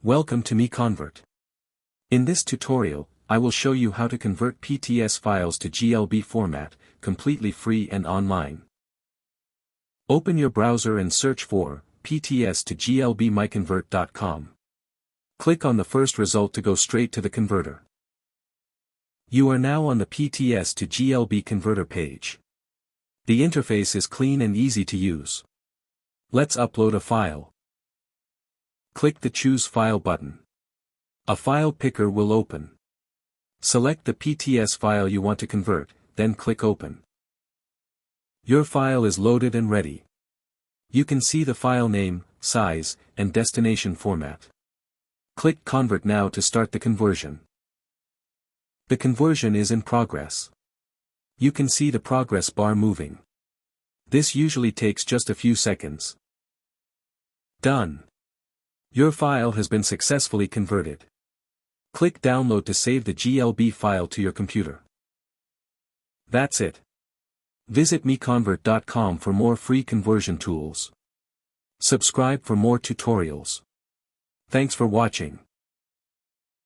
Welcome to MiConvert. In this tutorial, I will show you how to convert PTS files to GLB format, completely free and online. Open your browser and search for PTS to GLB MiConvert.com. Click on the first result to go straight to the converter. You are now on the PTS to GLB converter page. The interface is clean and easy to use. Let's upload a file. Click the Choose File button. A file picker will open. Select the PTS file you want to convert, then click Open. Your file is loaded and ready. You can see the file name, size, and destination format. Click Convert now to start the conversion. The conversion is in progress. You can see the progress bar moving. This usually takes just a few seconds. Done. Your file has been successfully converted. Click Download to save the GLB file to your computer. That's it. Visit MiConvert.com for more free conversion tools. Subscribe for more tutorials. Thanks for watching.